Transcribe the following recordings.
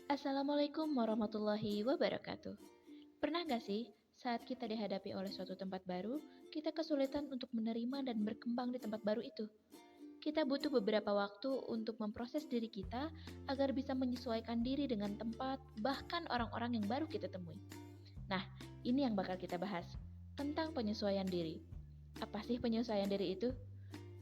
Assalamualaikum warahmatullahi wabarakatuh. Pernah nggak sih saat kita dihadapi oleh suatu tempat baru, kita kesulitan untuk menerima dan berkembang di tempat baru itu? Kita butuh beberapa waktu untuk memproses diri kita agar bisa menyesuaikan diri dengan tempat, bahkan orang-orang yang baru kita temui. Nah, ini yang bakal kita bahas tentang penyesuaian diri. Apa sih penyesuaian diri itu?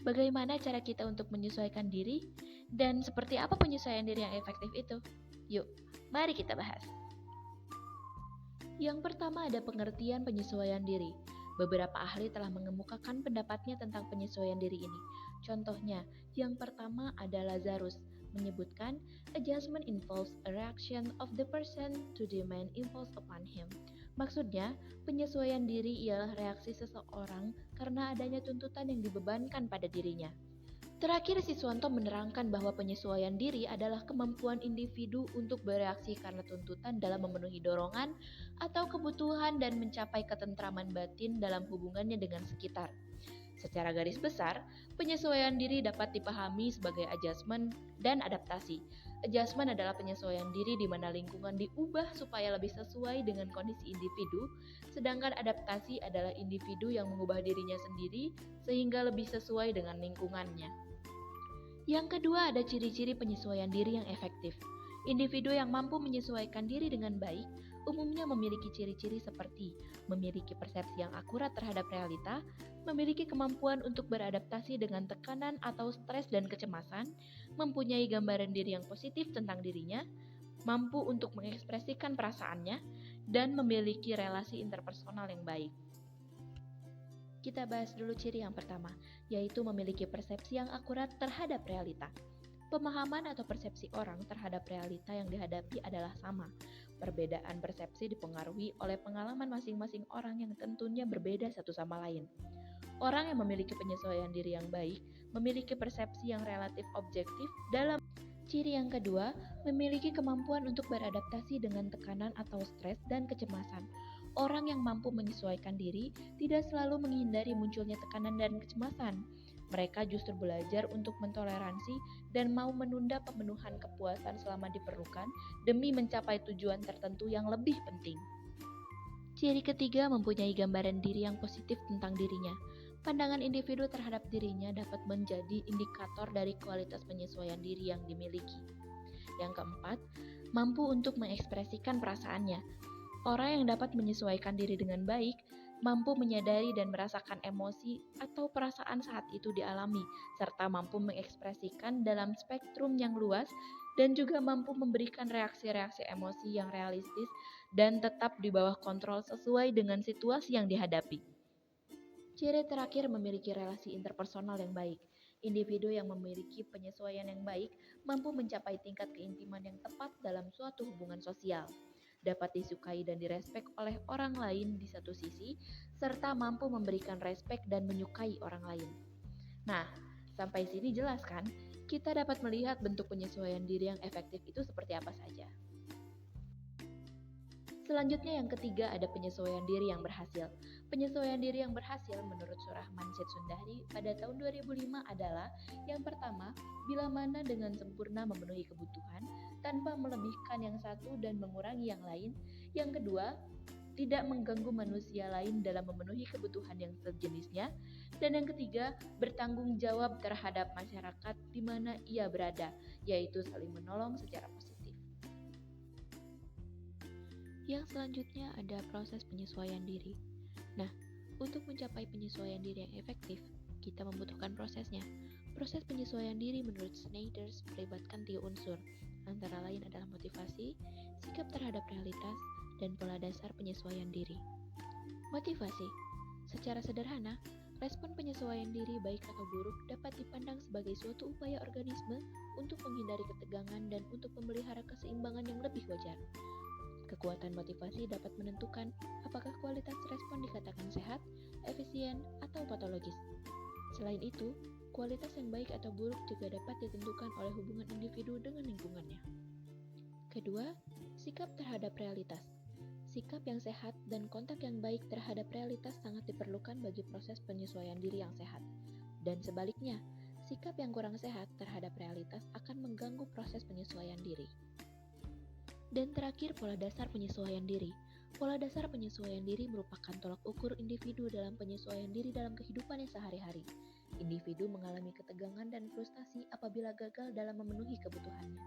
Bagaimana cara kita untuk menyesuaikan diri? Dan seperti apa penyesuaian diri yang efektif itu? Yuk, mari kita bahas. Yang pertama ada pengertian penyesuaian diri. Beberapa ahli telah mengemukakan pendapatnya tentang penyesuaian diri ini. Contohnya, yang pertama ada Lazarus, menyebutkan adjustment involves a reaction of the person to the main impulse upon him. Maksudnya, penyesuaian diri ialah reaksi seseorang karena adanya tuntutan yang dibebankan pada dirinya. Terakhir, Siswanto menerangkan bahwa penyesuaian diri adalah kemampuan individu untuk bereaksi karena tuntutan dalam memenuhi dorongan atau kebutuhan dan mencapai ketentraman batin dalam hubungannya dengan sekitar. Secara garis besar, penyesuaian diri dapat dipahami sebagai adjustment dan adaptasi. Adjustment adalah penyesuaian diri di mana lingkungan diubah supaya lebih sesuai dengan kondisi individu, sedangkan adaptasi adalah individu yang mengubah dirinya sendiri sehingga lebih sesuai dengan lingkungannya. Yang kedua ada ciri-ciri penyesuaian diri yang efektif. Individu yang mampu menyesuaikan diri dengan baik umumnya memiliki ciri-ciri seperti memiliki persepsi yang akurat terhadap realita, memiliki kemampuan untuk beradaptasi dengan tekanan atau stres dan kecemasan, mempunyai gambaran diri yang positif tentang dirinya, mampu untuk mengekspresikan perasaannya, dan memiliki relasi interpersonal yang baik. Kita bahas dulu ciri yang pertama, yaitu memiliki persepsi yang akurat terhadap realita. Pemahaman atau persepsi orang terhadap realita yang dihadapi adalah sama. Perbedaan persepsi dipengaruhi oleh pengalaman masing-masing orang yang tentunya berbeda satu sama lain. Orang yang memiliki penyesuaian diri yang baik memiliki persepsi yang relatif objektif dalam. Ciri yang kedua, memiliki kemampuan untuk beradaptasi dengan tekanan atau stres dan kecemasan. Orang yang mampu menyesuaikan diri tidak selalu menghindari munculnya tekanan dan kecemasan. Mereka justru belajar untuk mentoleransi dan mau menunda pemenuhan kepuasan selama diperlukan demi mencapai tujuan tertentu yang lebih penting. Ciri ketiga mempunyai gambaran diri yang positif tentang dirinya. Pandangan individu terhadap dirinya dapat menjadi indikator dari kualitas penyesuaian diri yang dimiliki. Yang keempat, mampu untuk mengekspresikan perasaannya. Orang yang dapat menyesuaikan diri dengan baik, mampu menyadari dan merasakan emosi atau perasaan saat itu dialami, serta mampu mengekspresikan dalam spektrum yang luas dan juga mampu memberikan reaksi-reaksi emosi yang realistis dan tetap di bawah kontrol sesuai dengan situasi yang dihadapi. Ciri terakhir memiliki relasi interpersonal yang baik. Individu yang memiliki penyesuaian yang baik mampu mencapai tingkat keintiman yang tepat dalam suatu hubungan sosial, dapat disukai dan direspek oleh orang lain di satu sisi, serta mampu memberikan respek dan menyukai orang lain. Nah, sampai sini jelas kan? Kita dapat melihat bentuk penyesuaian diri yang efektif itu seperti apa saja. Selanjutnya yang ketiga ada penyesuaian diri yang berhasil. Penyesuaian diri yang berhasil menurut Surahman Sundari pada tahun 2005 adalah yang pertama, bila mana dengan sempurna memenuhi kebutuhan tanpa melebihkan yang satu dan mengurangi yang lain. Yang kedua, tidak mengganggu manusia lain dalam memenuhi kebutuhan yang sejenisnya. Dan yang ketiga, bertanggung jawab terhadap masyarakat di mana ia berada, yaitu saling menolong secara positif. Yang selanjutnya ada proses penyesuaian diri. Nah, untuk mencapai penyesuaian diri yang efektif, kita membutuhkan prosesnya. Proses penyesuaian diri menurut Snyder melibatkan 3 unsur, antara lain adalah motivasi, sikap terhadap realitas, dan pola dasar penyesuaian diri. Motivasi. Secara sederhana, respon penyesuaian diri baik atau buruk dapat dipandang sebagai suatu upaya organisme untuk menghindari ketegangan dan untuk memelihara keseimbangan yang lebih wajar. Kekuatan motivasi dapat menentukan apakah kualitas respon dikatakan sehat, efisien, atau patologis. Selain itu, kualitas yang baik atau buruk juga dapat ditentukan oleh hubungan individu dengan lingkungannya. Kedua, sikap terhadap realitas. Sikap yang sehat dan kontak yang baik terhadap realitas sangat diperlukan bagi proses penyesuaian diri yang sehat. Dan sebaliknya, sikap yang kurang sehat terhadap realitas akan mengganggu proses penyesuaian diri. Dan terakhir, pola dasar penyesuaian diri. Pola dasar penyesuaian diri merupakan tolak ukur individu dalam penyesuaian diri dalam kehidupannya sehari-hari. Individu mengalami ketegangan dan frustasi apabila gagal dalam memenuhi kebutuhannya.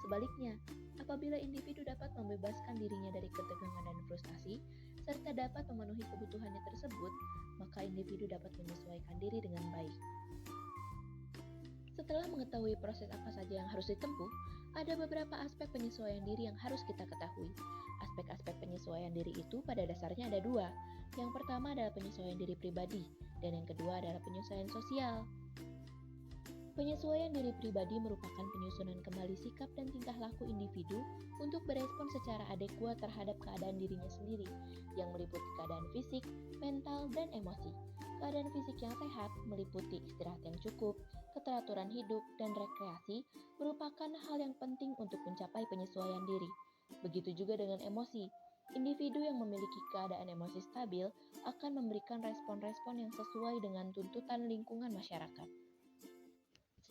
Sebaliknya, apabila individu dapat membebaskan dirinya dari ketegangan dan frustasi, serta dapat memenuhi kebutuhannya tersebut, maka individu dapat menyesuaikan diri dengan baik. Setelah mengetahui proses apa saja yang harus ditempuh, ada beberapa aspek penyesuaian diri yang harus kita ketahui. Aspek-aspek penyesuaian diri itu pada dasarnya ada dua. Yang pertama adalah penyesuaian diri pribadi, dan yang kedua adalah penyesuaian sosial. Penyesuaian diri pribadi merupakan penyusunan kembali sikap dan tingkah laku individu untuk berespon secara adekuat terhadap keadaan dirinya sendiri, yang meliputi keadaan fisik, mental, dan emosi. Keadaan fisik yang sehat meliputi istirahat yang cukup, keteraturan hidup, dan rekreasi merupakan hal yang penting untuk mencapai penyesuaian diri. Begitu juga dengan emosi. Individu yang memiliki keadaan emosi stabil akan memberikan respon-respon yang sesuai dengan tuntutan lingkungan masyarakat.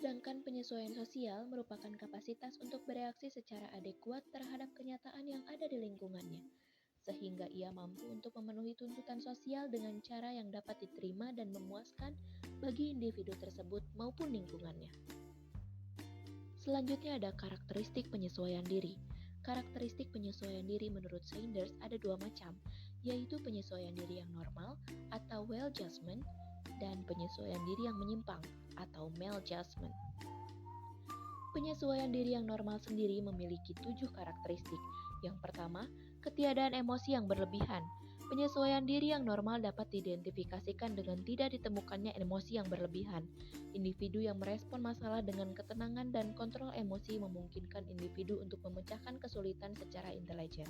Sedangkan penyesuaian sosial merupakan kapasitas untuk bereaksi secara adekuat terhadap kenyataan yang ada di lingkungannya, sehingga ia mampu untuk memenuhi tuntutan sosial dengan cara yang dapat diterima dan memuaskan bagi individu tersebut maupun lingkungannya. Selanjutnya ada karakteristik penyesuaian diri. Karakteristik penyesuaian diri menurut Sanders ada dua macam, yaitu penyesuaian diri yang normal atau well-adjustment dan penyesuaian diri yang menyimpang atau maladjustment. Penyesuaian diri yang normal sendiri memiliki 7 karakteristik. Yang pertama, ketiadaan emosi yang berlebihan. Penyesuaian diri yang normal dapat diidentifikasikan dengan tidak ditemukannya emosi yang berlebihan. Individu yang merespon masalah dengan ketenangan dan kontrol emosi memungkinkan individu untuk memecahkan kesulitan secara intelijen.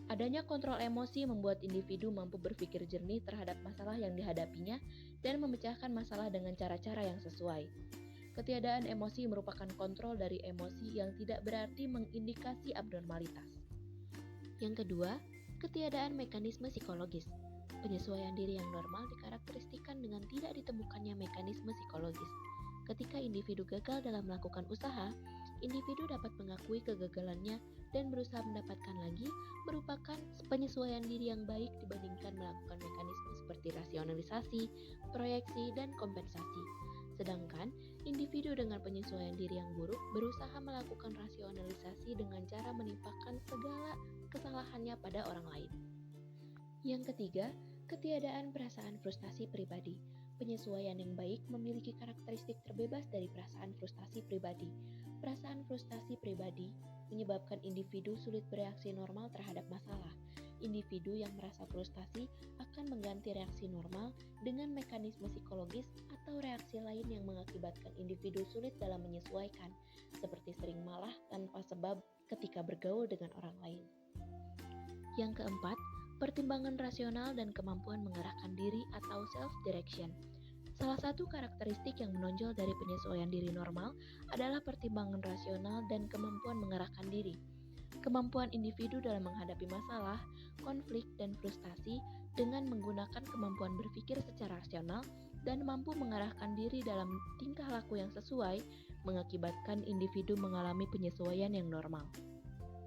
Adanya kontrol emosi membuat individu mampu berpikir jernih terhadap masalah yang dihadapinya dan memecahkan masalah dengan cara-cara yang sesuai. Ketiadaan emosi merupakan kontrol dari emosi yang tidak berarti mengindikasi abnormalitas. Yang kedua, ketiadaan mekanisme psikologis. Penyesuaian diri yang normal dikarakteristikan dengan tidak ditemukannya mekanisme psikologis. Ketika individu gagal dalam melakukan usaha, individu dapat mengakui kegagalannya dan berusaha mendapatkan lagi, merupakan penyesuaian diri yang baik dibandingkan melakukan mekanisme seperti rasionalisasi, proyeksi, dan kompensasi. Sedangkan individu dengan penyesuaian diri yang buruk berusaha melakukan rasionalisasi dengan cara menimpakan segala kesalahannya pada orang lain. Yang ketiga, ketiadaan perasaan frustasi pribadi. Penyesuaian yang baik memiliki karakteristik terbebas dari perasaan frustasi pribadi. Perasaan frustasi pribadi menyebabkan individu sulit bereaksi normal terhadap masalah. Individu yang merasa frustasi akan mengganti reaksi normal dengan mekanisme psikologis atau reaksi lain yang mengakibatkan individu sulit dalam menyesuaikan, seperti sering marah tanpa sebab ketika bergaul dengan orang lain. Yang keempat, pertimbangan rasional dan kemampuan mengarahkan diri atau self-direction. Salah satu karakteristik yang menonjol dari penyesuaian diri normal adalah pertimbangan rasional dan kemampuan mengarahkan diri. Kemampuan individu dalam menghadapi masalah, konflik, dan frustasi dengan menggunakan kemampuan berpikir secara rasional dan mampu mengarahkan diri dalam tingkah laku yang sesuai mengakibatkan individu mengalami penyesuaian yang normal.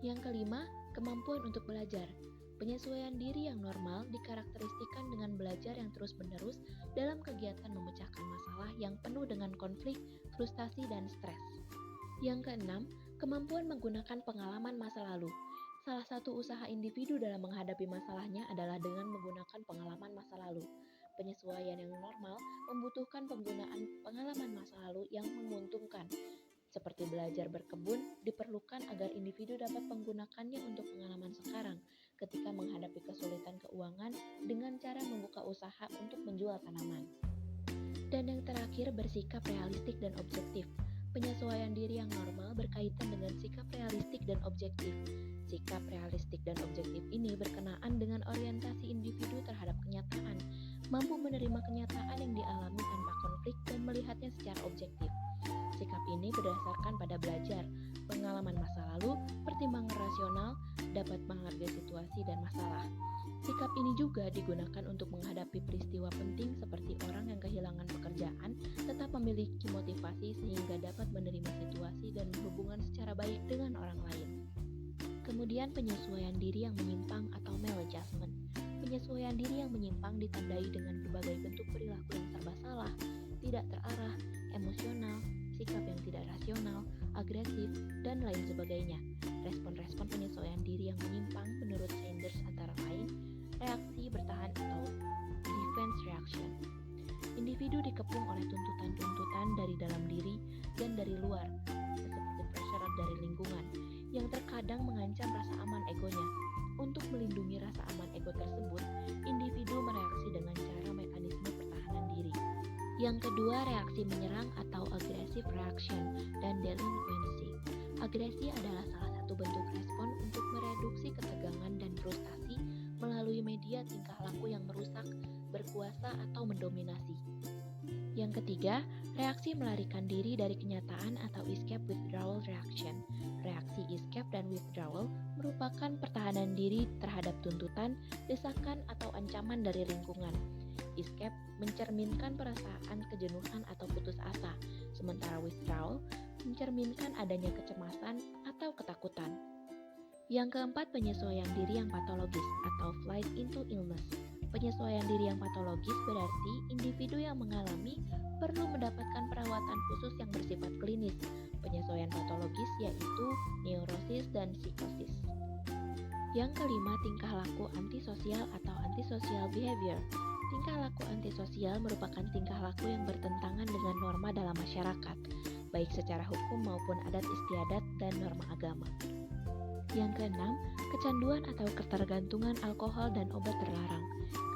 Yang kelima, kemampuan untuk belajar. Penyesuaian diri yang normal dikarakteristikan dengan belajar yang terus-menerus dalam kegiatan memecahkan masalah yang penuh dengan konflik, frustasi, dan stres. Yang keenam, kemampuan menggunakan pengalaman masa lalu. Salah satu usaha individu dalam menghadapi masalahnya adalah dengan menggunakan pengalaman masa lalu. Penyesuaian yang normal membutuhkan penggunaan pengalaman masa lalu yang menguntungkan. Seperti belajar berkebun, diperlukan agar individu dapat menggunakannya untuk pengalaman sekarang ketika menghadapi kesulitan keuangan dengan cara membuka usaha untuk menjual tanaman. Dan yang terakhir, bersikap realistik dan objektif. Penyesuaian diri yang normal berkaitan dengan sikap realistik dan objektif. Sikap realistik dan objektif ini berkenaan dengan orientasi individu terhadap kenyataan, mampu menerima kenyataan yang dialami tanpa konflik dan melihatnya secara objektif. Sikap ini berdasarkan pada belajar, pengalaman masa lalu, pertimbangan rasional, dapat menghargai situasi dan masalah. Sikap ini juga digunakan untuk menghadapi peristiwa penting seperti orang yang kehilangan pekerjaan, tetap memiliki motivasi sehingga dapat menerima situasi dan berhubungan secara baik dengan orang lain. Kemudian penyesuaian diri yang menyimpang atau maladjustment. Penyesuaian diri yang menyimpang ditandai dengan berbagai bentuk perilaku yang serba salah, tidak terarah, emosional, sikap yang tidak rasional, agresif, dan lain sebagainya. Respon-respon penyesuaian diri yang menyimpang menurut Sanders antara lain reaksi bertahan atau defense reaction. Individu dikepung oleh tuntutan-tuntutan dari dalam diri dan dari luar, seperti pressure dari lingkungan, yang terkadang mengancam rasa aman egonya. Untuk melindungi rasa aman ego tersebut, individu mereaksi dengan cara mekanisme pertahanan diri. Yang kedua, reaksi menyerang atau aggressive reaction dan delinquency. Agresi adalah salah satu bentuk respon untuk mereduksi ketegangan dan frustasi melalui media tingkah laku yang merusak, berkuasa, atau mendominasi. Yang ketiga, reaksi melarikan diri dari kenyataan atau escape withdrawal reaction. Reaksi escape dan withdrawal merupakan pertahanan diri terhadap tuntutan, desakan, atau ancaman dari lingkungan. Escape mencerminkan perasaan kejenuhan atau putus asa, sementara withdrawal mencerminkan adanya kecemasan atau ketakutan. Yang keempat, penyesuaian diri yang patologis atau flight into illness. Penyesuaian diri yang patologis berarti individu yang mengalami perlu mendapatkan perawatan khusus yang bersifat klinis. Penyesuaian patologis yaitu neurosis dan psikosis. Yang kelima, tingkah laku antisosial atau antisocial behavior. Tingkah laku antisosial merupakan tingkah laku yang bertentangan dengan norma dalam masyarakat, baik secara hukum maupun adat istiadat dan norma agama. Yang keenam, kecanduan atau ketergantungan alkohol dan obat terlarang.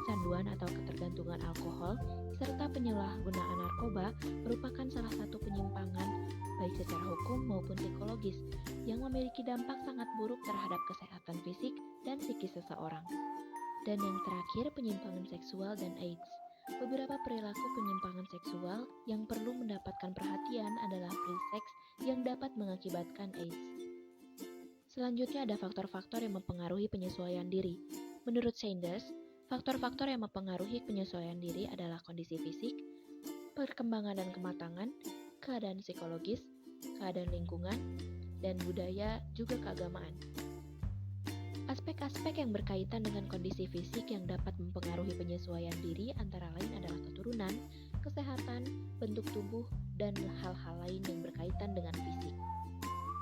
Kecanduan atau ketergantungan alkohol serta penyalahgunaan narkoba merupakan salah satu penyimpangan baik secara hukum maupun psikologis yang memiliki dampak sangat buruk terhadap kesehatan fisik dan psikis seseorang. Dan yang terakhir, penyimpangan seksual dan AIDS. Beberapa perilaku penyimpangan seksual yang perlu mendapatkan perhatian adalah free sex yang dapat mengakibatkan AIDS. Selanjutnya ada faktor-faktor yang mempengaruhi penyesuaian diri. Menurut Sanders, faktor-faktor yang mempengaruhi penyesuaian diri adalah kondisi fisik, perkembangan dan kematangan, keadaan psikologis, keadaan lingkungan, dan budaya juga keagamaan. Aspek-aspek yang berkaitan dengan kondisi fisik yang dapat mempengaruhi penyesuaian diri antara lain adalah keturunan, kesehatan, bentuk tubuh, dan hal-hal lain yang berkaitan dengan fisik.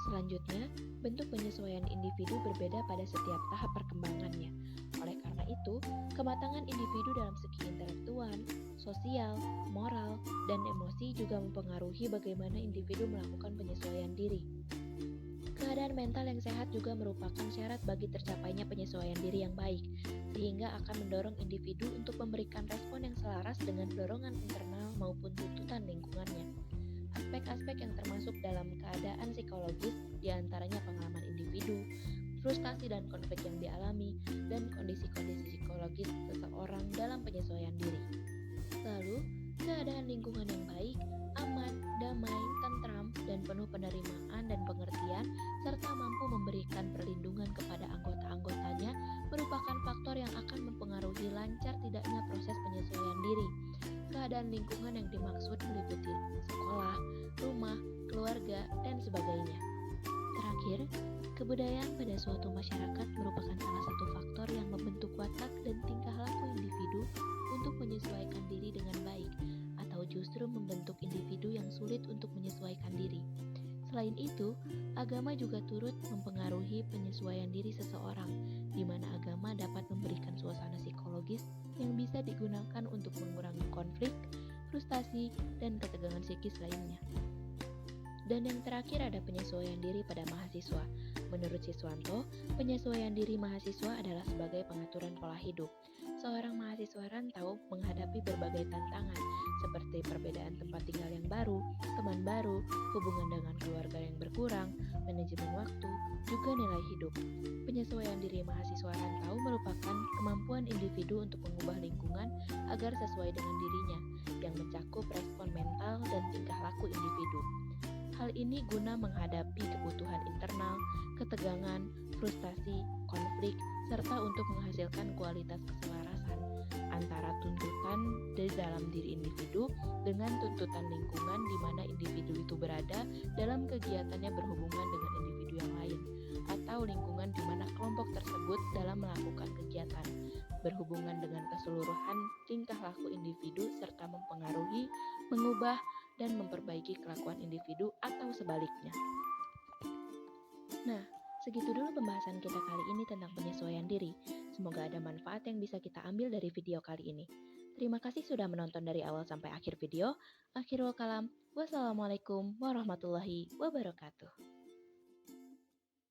Selanjutnya, bentuk penyesuaian individu berbeda pada setiap tahap perkembangannya. Oleh karena itu, kematangan individu dalam segi intelektual, sosial, moral, dan emosi juga mempengaruhi bagaimana individu melakukan penyesuaian diri. Keadaan mental yang sehat juga merupakan syarat bagi tercapainya penyesuaian diri yang baik, sehingga akan mendorong individu untuk memberikan respon yang selaras dengan dorongan internal maupun tuntutan lingkungannya. Aspek-aspek yang termasuk dalam keadaan psikologis diantaranya pengalaman individu, frustasi dan konflik yang dialami, dan kondisi-kondisi psikologis seseorang dalam penyesuaian diri. Lalu, keadaan lingkungan yang baik, aman, damai, tentram, dan penuh penerimaan dan pengertian, serta mampu memberikan perlindungan kepada anggota-anggotanya merupakan faktor yang akan mempengaruhi lancar tidaknya proses penyesuaian diri. Keadaan lingkungan yang dimaksud meliputi sekolah, rumah, keluarga, dan sebagainya. Terakhir, kebudayaan pada suatu masyarakat merupakan salah satu faktor yang membentuk watak dan tingkah laku individu untuk menyesuaikan diri dengan baik, atau justru membentuk individu yang sulit untuk menyesuaikan diri. Selain itu, agama juga turut mempengaruhi penyesuaian diri seseorang, di mana agama dapat memberikan suasana psikologis yang bisa digunakan untuk mengurangi konflik, frustasi, dan ketegangan psikis lainnya. Dan yang terakhir ada penyesuaian diri pada mahasiswa. Menurut Siswanto, penyesuaian diri mahasiswa adalah sebagai pengaturan pola hidup. Seorang mahasiswa rantau menghadapi berbagai tantangan, seperti perbedaan tempat tinggal yang baru, teman baru, hubungan dengan keluarga yang berkurang, manajemen waktu, juga nilai hidup. Penyesuaian diri mahasiswa rantau merupakan kemampuan individu untuk mengubah lingkungan agar sesuai dengan dirinya, yang mencakup respon mental dan tingkah laku individu. Hal ini guna menghadapi kebutuhan internal, ketegangan, frustasi, konflik, serta untuk menghasilkan kualitas keselarasan antara tuntutan di dalam diri individu dengan tuntutan lingkungan di mana individu itu berada dalam kegiatannya berhubungan dengan individu yang lain, atau atau lingkungan di mana kelompok tersebut dalam melakukan kegiatan, berhubungan dengan keseluruhan tingkah laku individu serta mempengaruhi, mengubah, dan memperbaiki kelakuan individu atau sebaliknya. Nah, segitu dulu pembahasan kita kali ini tentang penyesuaian diri. Semoga ada manfaat yang bisa kita ambil dari video kali ini. Terima kasih sudah menonton dari awal sampai akhir video. Akhirul kalam, wassalamualaikum warahmatullahi wabarakatuh.